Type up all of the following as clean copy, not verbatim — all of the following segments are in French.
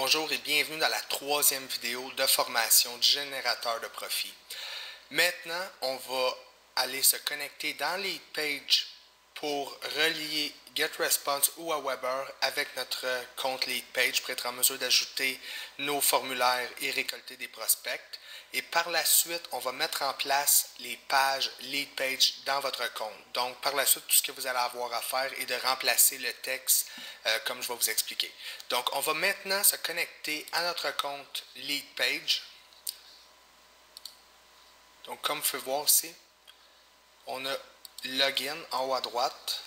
Bonjour et bienvenue dans la troisième vidéo de formation du générateur de profit. Maintenant, on va aller se connecter dans Leadpage pour relier GetResponse ou Aweber avec notre compte Leadpage pour être en mesure d'ajouter nos formulaires et récolter des prospects. Et par la suite, on va mettre en place les pages Leadpage dans votre compte. Donc, par la suite, tout ce que vous allez avoir à faire est de remplacer le texte comme je vais vous expliquer. Donc, on va maintenant se connecter à notre compte Leadpage. Donc, comme vous pouvez voir ici, on a Login en haut à droite.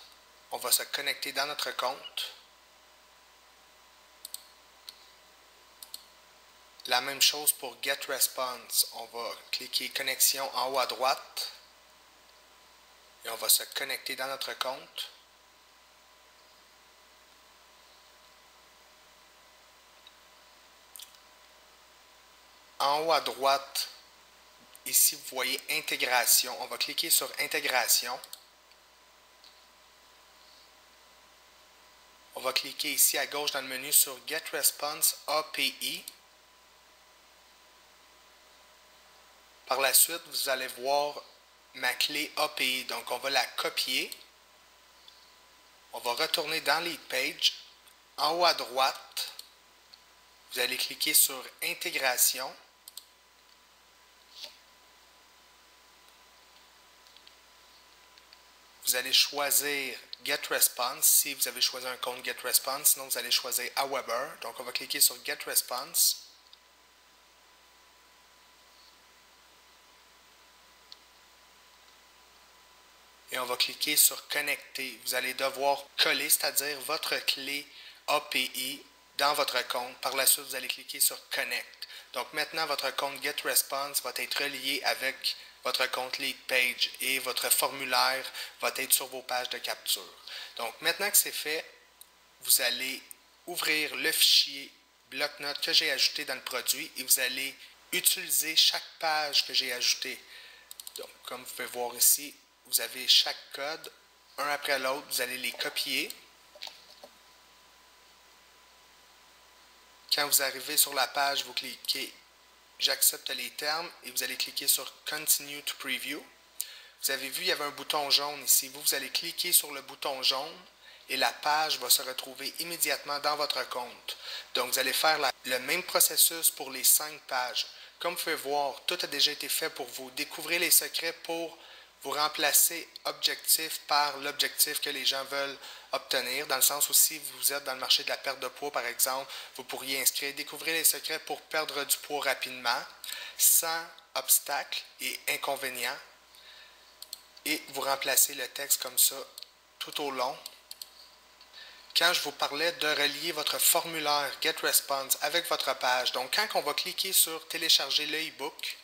On va se connecter dans notre compte. La même chose pour GetResponse. On va cliquer Connexion en haut à droite. Et on va se connecter dans notre compte. En haut à droite, ici, vous voyez Intégration. On va cliquer sur Intégration. On va cliquer ici à gauche dans le menu sur GetResponse API. Par la suite, vous allez voir ma clé API. Donc, on va la copier. On va retourner dans Leadpage. En haut à droite, vous allez cliquer sur Intégration. Vous allez choisir GetResponse si vous avez choisi un compte GetResponse. Sinon, vous allez choisir Aweber. Donc, on va cliquer sur GetResponse. Et on va cliquer sur Connecter. Vous allez devoir coller, c'est-à-dire votre clé API dans votre compte. Par la suite, vous allez cliquer sur Connect. Donc maintenant, votre compte GetResponse va être relié avec votre compte Leadpage et votre formulaire va être sur vos pages de capture. Donc maintenant que c'est fait, vous allez ouvrir le fichier bloc-notes que j'ai ajouté dans le produit et vous allez utiliser chaque page que j'ai ajoutée. Donc comme vous pouvez voir ici, vous avez chaque code, un après l'autre, vous allez les copier. Quand vous arrivez sur la page, vous cliquez « J'accepte les termes » et vous allez cliquer sur « Continue to Preview ». Vous avez vu, il y avait un bouton jaune ici. Vous allez cliquer sur le bouton jaune et la page va se retrouver immédiatement dans votre compte. Donc, vous allez faire le même processus pour les 5 pages. Comme vous pouvez voir, tout a déjà été fait pour vous. Découvrez les secrets pour vous remplacer objectif par l'objectif que les gens veulent obtenir, dans le sens où si vous êtes dans le marché de la perte de poids, par exemple, vous pourriez inscrire « Découvrez les secrets pour perdre du poids rapidement, sans obstacles et inconvénients » et vous remplacez le texte comme ça tout au long. Quand je vous parlais de relier votre formulaire GetResponse avec votre page, donc quand on va cliquer sur « Télécharger le e-book »,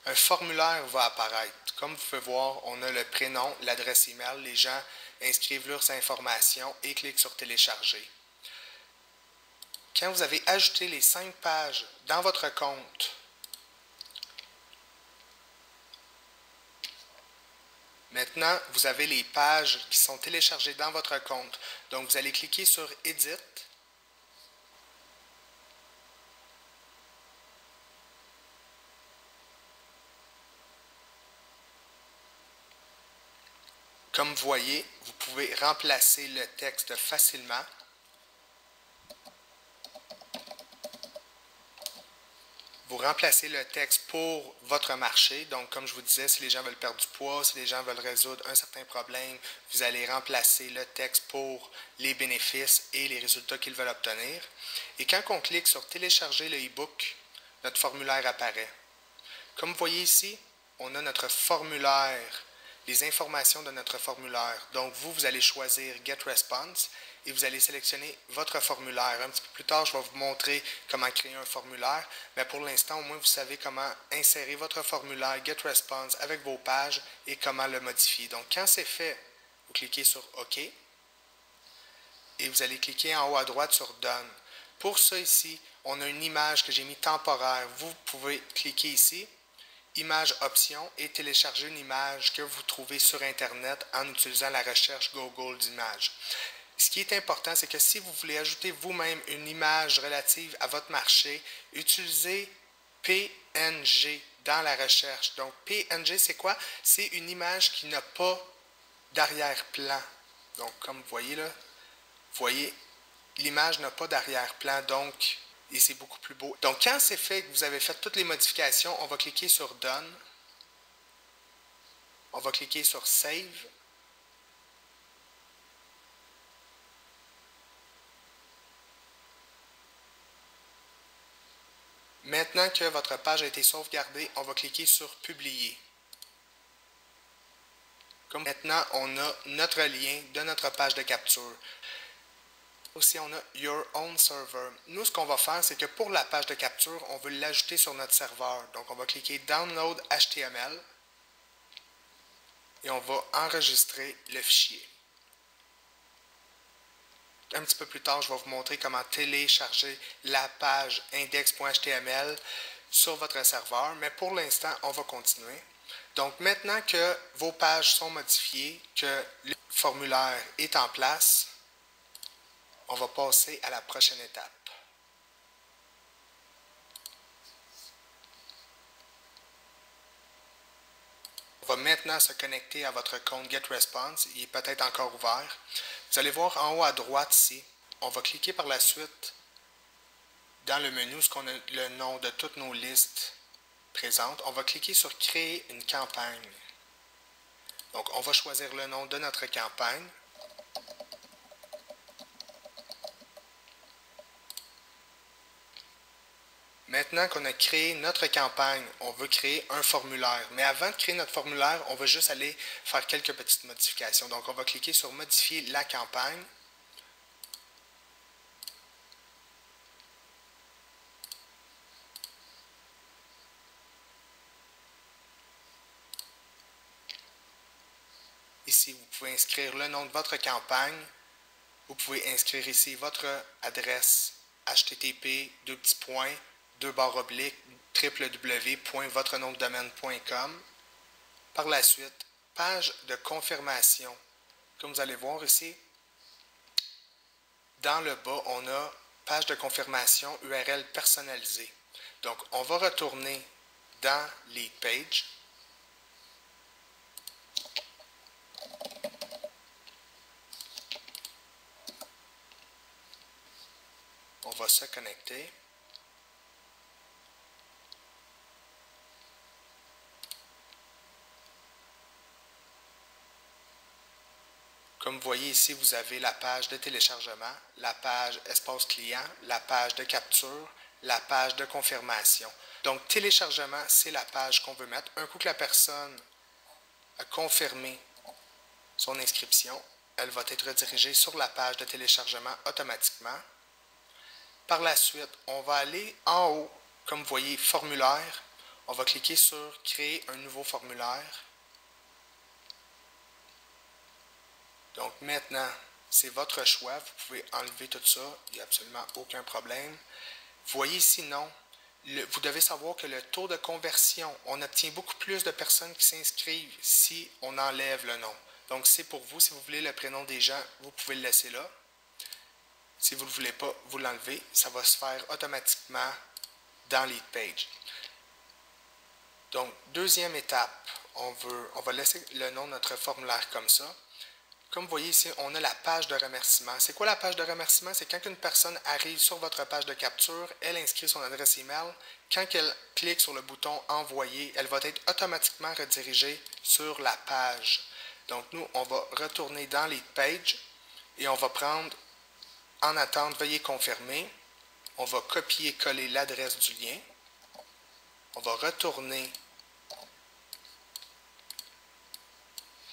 un formulaire va apparaître. Comme vous pouvez voir, on a le prénom, l'adresse email, les gens inscrivent leurs informations et cliquent sur télécharger. Quand vous avez ajouté les 5 pages dans votre compte, maintenant vous avez les pages qui sont téléchargées dans votre compte. Donc vous allez cliquer sur Edit. Comme vous voyez, vous pouvez remplacer le texte facilement. Vous remplacez le texte pour votre marché. Donc, comme je vous disais, si les gens veulent perdre du poids, si les gens veulent résoudre un certain problème, vous allez remplacer le texte pour les bénéfices et les résultats qu'ils veulent obtenir. Et quand on clique sur Télécharger le e-book, notre formulaire apparaît. Comme vous voyez ici, on a notre formulaire, les informations de notre formulaire. Donc, vous allez choisir GetResponse et vous allez sélectionner votre formulaire. Un petit peu plus tard, je vais vous montrer comment créer un formulaire, mais pour l'instant, au moins, vous savez comment insérer votre formulaire GetResponse avec vos pages et comment le modifier. Donc, quand c'est fait, vous cliquez sur OK et vous allez cliquer en haut à droite sur Done. Pour ça, ici, on a une image que j'ai mis temporaire. Vous pouvez cliquer ici. Image option et télécharger une image que vous trouvez sur Internet en utilisant la recherche Google d'images. Ce qui est important, c'est que si vous voulez ajouter vous-même une image relative à votre marché, utilisez PNG dans la recherche. Donc, PNG, c'est quoi? C'est une image qui n'a pas d'arrière-plan. Donc, comme vous voyez là, vous voyez, l'image n'a pas d'arrière-plan, donc, et c'est beaucoup plus beau. Donc, quand c'est fait, que vous avez fait toutes les modifications, on va cliquer sur Done. On va cliquer sur Save. Maintenant que votre page a été sauvegardée, on va cliquer sur Publier. Comme maintenant, on a notre lien de notre page de capture. Aussi, on a Your Own Server. Nous, ce qu'on va faire, c'est que pour la page de capture, on veut l'ajouter sur notre serveur. Donc, on va cliquer Download HTML et on va enregistrer le fichier. Un petit peu plus tard, je vais vous montrer comment télécharger la page index.html sur votre serveur, mais pour l'instant, on va continuer. Donc, maintenant que vos pages sont modifiées, que le formulaire est en place, on va passer à la prochaine étape. On va maintenant se connecter à votre compte GetResponse. Il est peut-être encore ouvert. Vous allez voir en haut à droite ici. On va cliquer par la suite dans le menu où on a le nom de toutes nos listes présentes. On va cliquer sur Créer une campagne. Donc, on va choisir le nom de notre campagne. Maintenant qu'on a créé notre campagne, on veut créer un formulaire. Mais avant de créer notre formulaire, on va juste aller faire quelques petites modifications. Donc, on va cliquer sur Modifier la campagne. Ici, vous pouvez inscrire le nom de votre campagne. Vous pouvez inscrire ici votre adresse http://www.votrenomdedomaine.com. Par la suite, page de confirmation. Comme vous allez voir ici, dans le bas, on a page de confirmation URL personnalisée. Donc, on va retourner dans Lead Page. On va se connecter. Comme vous voyez ici, vous avez la page de téléchargement, la page espace client, la page de capture, la page de confirmation. Donc, téléchargement, c'est la page qu'on veut mettre. Un coup que la personne a confirmé son inscription, elle va être redirigée sur la page de téléchargement automatiquement. Par la suite, on va aller en haut, comme vous voyez, formulaire. On va cliquer sur Créer un nouveau formulaire. Donc maintenant, c'est votre choix. Vous pouvez enlever tout ça. Il n'y a absolument aucun problème. Vous voyez ici, non. Vous devez savoir que le taux de conversion, on obtient beaucoup plus de personnes qui s'inscrivent si on enlève le nom. Donc c'est pour vous. Si vous voulez le prénom des gens, vous pouvez le laisser là. Si vous ne le voulez pas, vous l'enlevez. Ça va se faire automatiquement dans Lead Page. Donc, deuxième étape, on va laisser le nom de notre formulaire comme ça. Comme vous voyez ici, on a la page de remerciement. C'est quoi la page de remerciement? C'est quand une personne arrive sur votre page de capture, elle inscrit son adresse email. Quand elle clique sur le bouton « Envoyer », elle va être automatiquement redirigée sur la page. Donc, nous, on va retourner dans Lead Page et on va prendre « En attente, veuillez confirmer ». On va copier-coller l'adresse du lien. On va retourner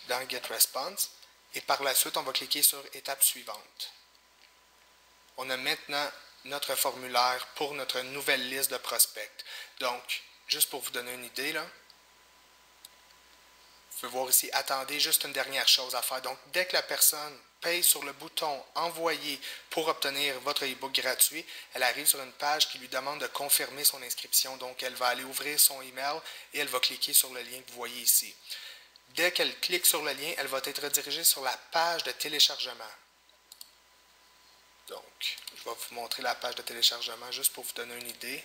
dans GetResponse. Et par la suite, on va cliquer sur « Étape suivante ». On a maintenant notre formulaire pour notre nouvelle liste de prospects. Donc, juste pour vous donner une idée, là, vous pouvez voir ici, attendez, juste une dernière chose à faire. Donc, dès que la personne paye sur le bouton « Envoyer » pour obtenir votre e-book gratuit, elle arrive sur une page qui lui demande de confirmer son inscription. Donc, elle va aller ouvrir son email et elle va cliquer sur le lien que vous voyez ici. Dès qu'elle clique sur le lien, elle va être redirigée sur la page de téléchargement. Donc, je vais vous montrer la page de téléchargement juste pour vous donner une idée.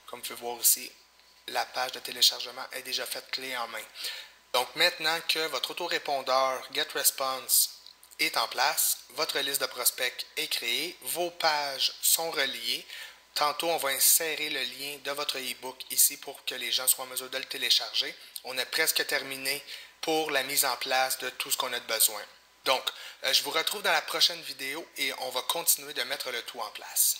Comme vous pouvez voir ici, la page de téléchargement est déjà faite clé en main. Donc maintenant que votre autorépondeur GetResponse est en place, votre liste de prospects est créée, vos pages sont reliées. Tantôt, on va insérer le lien de votre e-book ici pour que les gens soient en mesure de le télécharger. On a presque terminé pour la mise en place de tout ce qu'on a de besoin. Donc, je vous retrouve dans la prochaine vidéo et on va continuer de mettre le tout en place.